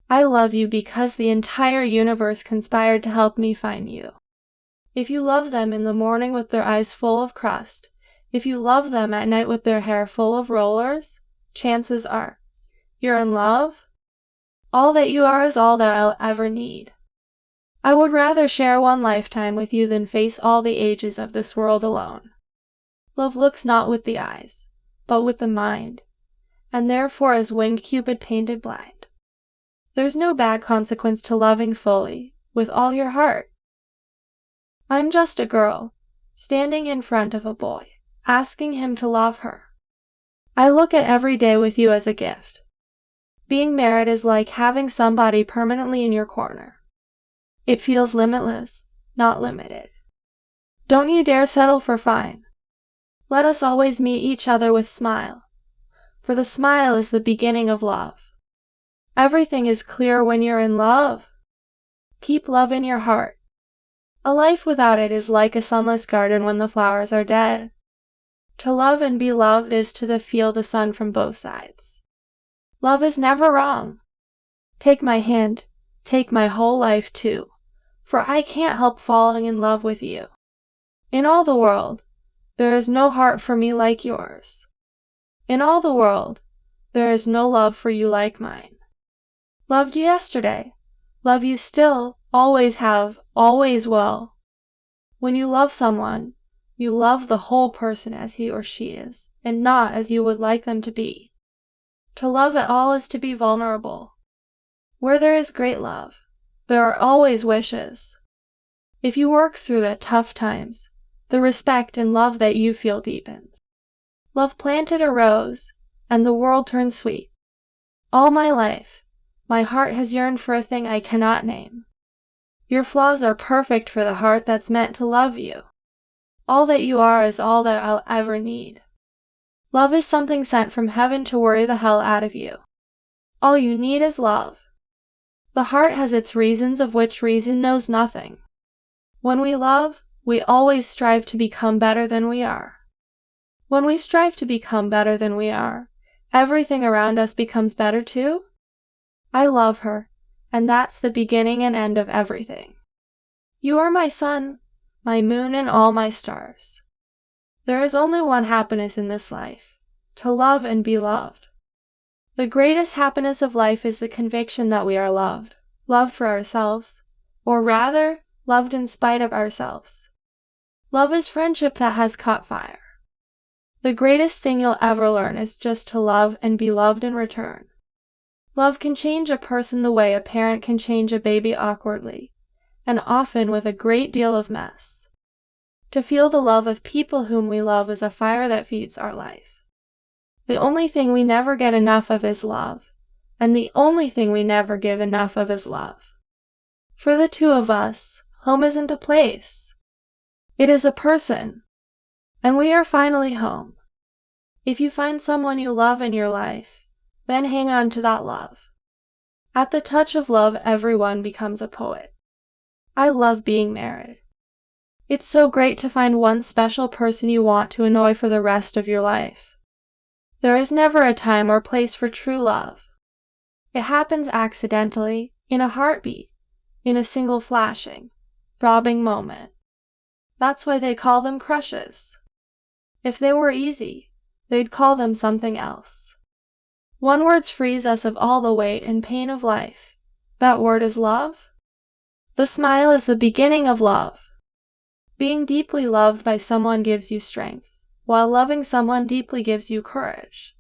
I love you because the entire universe conspired to help me find you. If you love them in the morning with their eyes full of crust, if you love them at night with their hair full of rollers, chances are you're in love. All that you are is all that I'll ever need. I would rather share one lifetime with you than face all the ages of this world alone. Love looks not with the eyes, but with the mind, and therefore is winged Cupid painted blind. There's no bad consequence to loving fully, with all your heart. I'm just a girl, standing in front of a boy, asking him to love her. I look at every day with you as a gift. Being married is like having somebody permanently in your corner. It feels limitless, not limited. Don't you dare settle for fine. Let us always meet each other with smile, for the smile is the beginning of love. Everything is clear when you're in love. Keep love in your heart. A life without it is like a sunless garden when the flowers are dead. To love and be loved is to feel the sun from both sides. Love is never wrong. Take my hand, take my whole life too, for I can't help falling in love with you. In all the world, there is no heart for me like yours. In all the world, there is no love for you like mine. Loved you yesterday, love you still, always have, always will. When you love someone, you love the whole person as he or she is, and not as you would like them to be. To love at all is to be vulnerable. Where there is great love, there are always wishes. If you work through the tough times, the respect and love that you feel deepens. Love planted a rose, and the world turned sweet. All my life, my heart has yearned for a thing I cannot name. Your flaws are perfect for the heart that's meant to love you. All that you are is all that I'll ever need. Love is something sent from heaven to worry the hell out of you. All you need is love. The heart has its reasons of which reason knows nothing. When we love, we always strive to become better than we are. When we strive to become better than we are, everything around us becomes better too. I love her, and that's the beginning and end of everything. You are my sun, my moon, and all my stars. There is only one happiness in this life, to love and be loved. The greatest happiness of life is the conviction that we are loved, loved for ourselves, or rather, loved in spite of ourselves. Love is friendship that has caught fire. The greatest thing you'll ever learn is just to love and be loved in return. Love can change a person the way a parent can change a baby awkwardly, and often with a great deal of mess. To feel the love of people whom we love is a fire that feeds our life. The only thing we never get enough of is love, and the only thing we never give enough of is love. For the two of us, home isn't a place. It is a person, and we are finally home. If you find someone you love in your life, then hang on to that love. At the touch of love, everyone becomes a poet. I love being married. It's so great to find one special person you want to annoy for the rest of your life. There is never a time or place for true love. It happens accidentally, in a heartbeat, in a single flashing, throbbing moment. That's why they call them crushes. If they were easy, they'd call them something else. One word frees us of all the weight and pain of life. That word is love. The smile is the beginning of love. Being deeply loved by someone gives you strength, while loving someone deeply gives you courage.